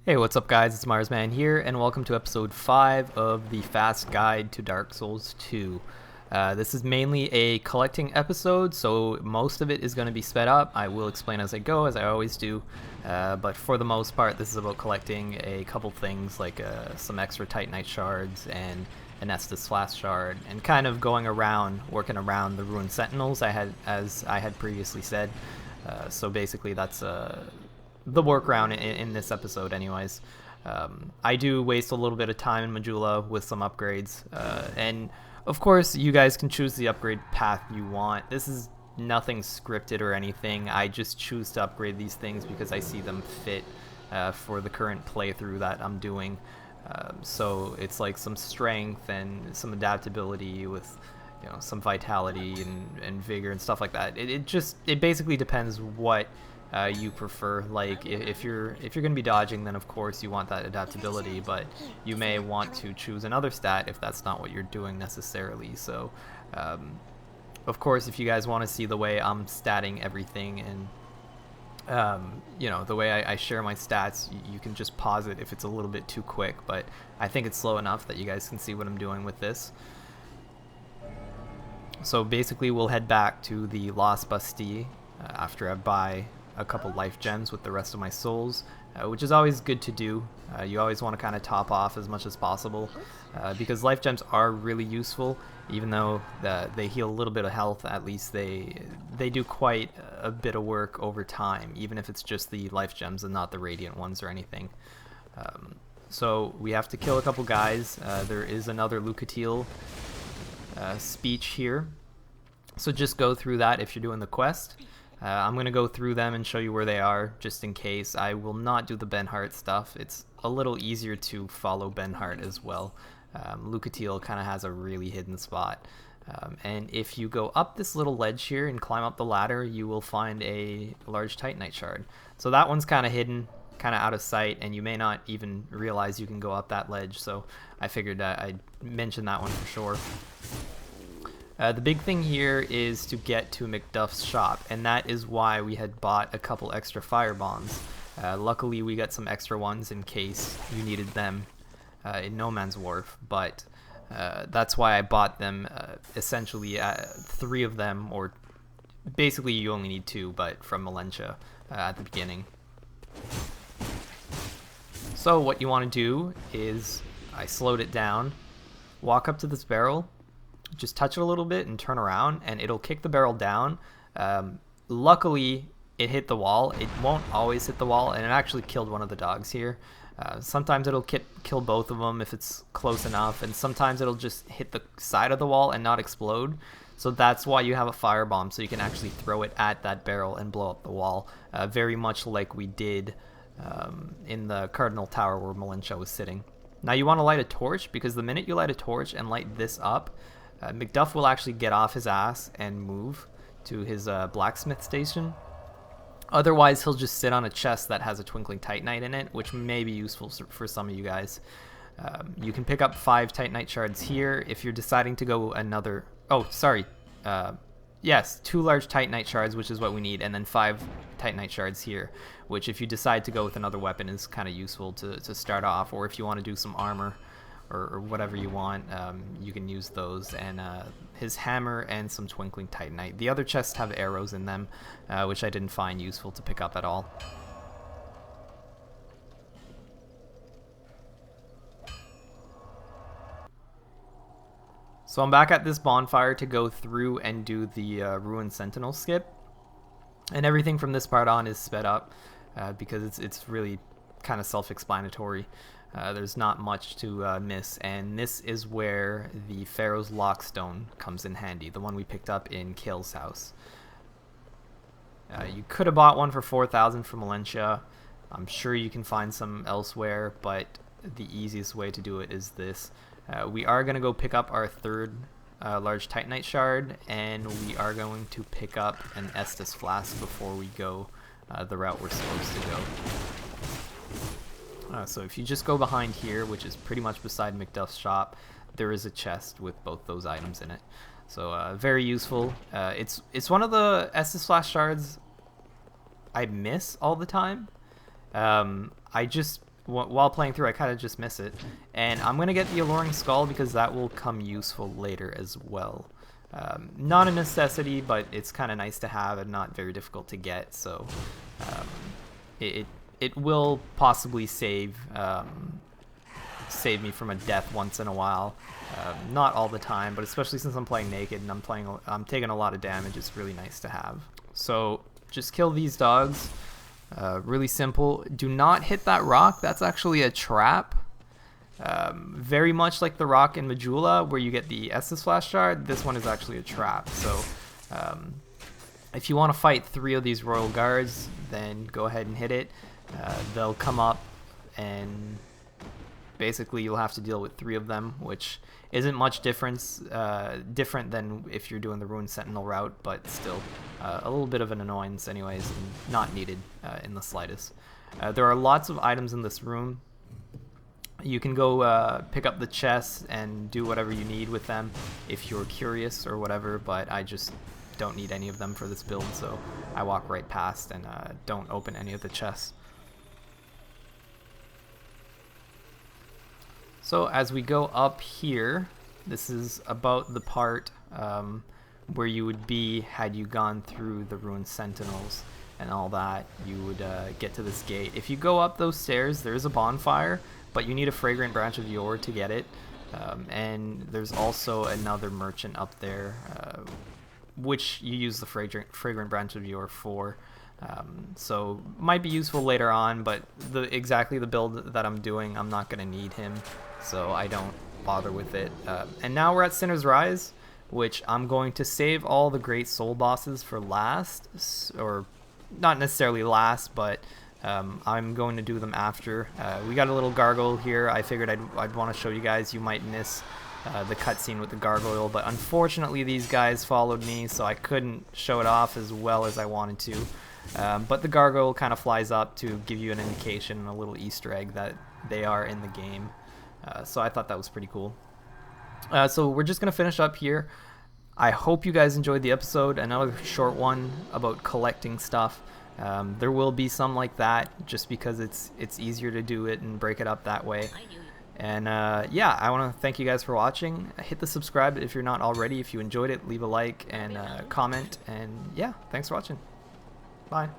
Hey, what's up guys, it's Marsman here, and welcome to episode 5 of the Fast Guide to Dark Souls 2. This is mainly a collecting episode, so most of it is going to be sped up. I will explain as I go, as I always do, but for the most part this is about collecting a couple things like some extra Titanite shards and an Estus Flask shard, and kind of going around, working around the Ruined Sentinels as I had previously said. So basically that's the workaround in this episode anyways. I do waste a little bit of time in Majula with some upgrades, and of course you guys can choose the upgrade path you want. This is nothing scripted or anything. I just choose to upgrade these things because I see them fit for the current playthrough that I'm doing. So it's like some strength and some adaptability with some vitality and vigor and stuff like that. It basically depends what you prefer. Like if you're going to be dodging, then of course you want that adaptability, but you may want to choose another stat if that's not what you're doing necessarily. So of course, if you guys want to see the way I'm statting everything and the way I share my stats, you can just pause it if it's a little bit too quick, but I think it's slow enough that you guys can see what I'm doing with this. So basically we'll head back to the Lost Bastille after I buy a couple life gems with the rest of my souls, which is always good to do. You always want to kind of top off as much as possible, because life gems are really useful. Even though they heal a little bit of health, at least they do quite a bit of work over time, even if it's just the life gems and not the radiant ones or anything. So we have to kill a couple guys. There is another Lucatiel speech here, so just go through that if you're doing the quest. I'm going to go through them and show you where they are, just in case. I will not do the Benhart stuff. It's a little easier to follow Benhart as well. Lucatiel kind of has a really hidden spot. And if you go up this little ledge here and climb up the ladder, you will find a large Titanite shard. So that one's kind of hidden, kind of out of sight, and you may not even realize you can go up that ledge. So I figured I'd mention that one for sure. The big thing here is to get to Macduff's shop, and that is why we had bought a couple extra fire bombs. Luckily we got some extra ones in case you needed them in No Man's Wharf, but that's why I bought them. Essentially 3 of them, or basically you only need 2, but from Malentia at the beginning. So what you want to do is, I slowed it down, walk up to this barrel, just touch it a little bit and turn around, and it'll kick the barrel down. Luckily it hit the wall. It won't always hit the wall, and it actually killed one of the dogs here. Sometimes it'll kill both of them if it's close enough, and sometimes it'll just hit the side of the wall and not explode. So that's why you have a firebomb, so you can actually throw it at that barrel and blow up the wall, very much like we did in the Cardinal Tower where Malentia was sitting. Now you want to light a torch, because the minute you light a torch and light this up, Macduff will actually get off his ass and move to his blacksmith station. Otherwise, he'll just sit on a chest that has a twinkling titanite in it, which may be useful for some of you guys. You can pick up 5 titanite shards here if you're deciding to go another... Oh, sorry. Yes, 2 large titanite shards, which is what we need, and then 5 titanite shards here, which if you decide to go with another weapon is kind of useful to start off, or if you want to do some armor or whatever you want, you can use those, and his hammer and some twinkling titanite. The other chests have arrows in them, which I didn't find useful to pick up at all. So I'm back at this bonfire to go through and do the Ruined Sentinel skip, and everything from this part on is sped up because it's really kind of self-explanatory. There's not much to miss, and this is where the Pharaoh's Lockstone comes in handy, the one we picked up in Kale's house. You could have bought one for 4,000 from Malentia. I'm sure you can find some elsewhere, but the easiest way to do it is this. We are going to go pick up our 3rd large Titanite shard, and we are going to pick up an Estus Flask before we go the route we're supposed to go. So if you just go behind here, which is pretty much beside Macduff's shop, there is a chest with both those items in it. So very useful. It's one of the Estus Flask shards I miss all the time. I just while playing through, I kind of just miss it. And I'm going to get the Alluring Skull because that will come useful later as well. Not a necessity, but it's kind of nice to have and not very difficult to get. So it will possibly save me from a death once in a while. Not all the time, but especially since I'm playing naked and I'm taking a lot of damage, it's really nice to have. So just kill these dogs. Really simple. Do not hit that rock. That's actually a trap. Very much like the rock in Majula where you get the Estus Flash Shard, this one is actually a trap. So if you want to fight 3 of these Royal Guards, then go ahead and hit it. They'll come up and basically you'll have to deal with 3 of them, which isn't much different than if you're doing the Ruined Sentinel route, but still a little bit of an annoyance anyways, and not needed in the slightest. There are lots of items in this room. You can go pick up the chests and do whatever you need with them if you're curious or whatever, but I just don't need any of them for this build, so I walk right past and don't open any of the chests. So as we go up here, this is about the part where you would be had you gone through the Ruined Sentinels and all that. You would get to this gate. If you go up those stairs, there is a bonfire, but you need a Fragrant Branch of Yore to get it. And there's also another merchant up there, which you use the Fragrant Branch of Yore for. So might be useful later on, but exactly the build that I'm doing, I'm not going to need him, so I don't bother with it. And now we're at Sinner's Rise, which I'm going to save all the Great Soul bosses for last, or not necessarily last, but I'm going to do them after. We got a little gargoyle here. I figured I'd want to show you guys. You might miss the cutscene with the gargoyle, but unfortunately these guys followed me, so I couldn't show it off as well as I wanted to. But the gargoyle kind of flies up to give you an indication, a little Easter egg that they are in the game. So I thought that was pretty cool. So we're just going to finish up here. I hope you guys enjoyed the episode. Another short one about collecting stuff. There will be some like that just because it's easier to do it and break it up that way. And yeah, I want to thank you guys for watching. Hit the subscribe if you're not already. If you enjoyed it, leave a like and comment. And yeah, thanks for watching. Bye.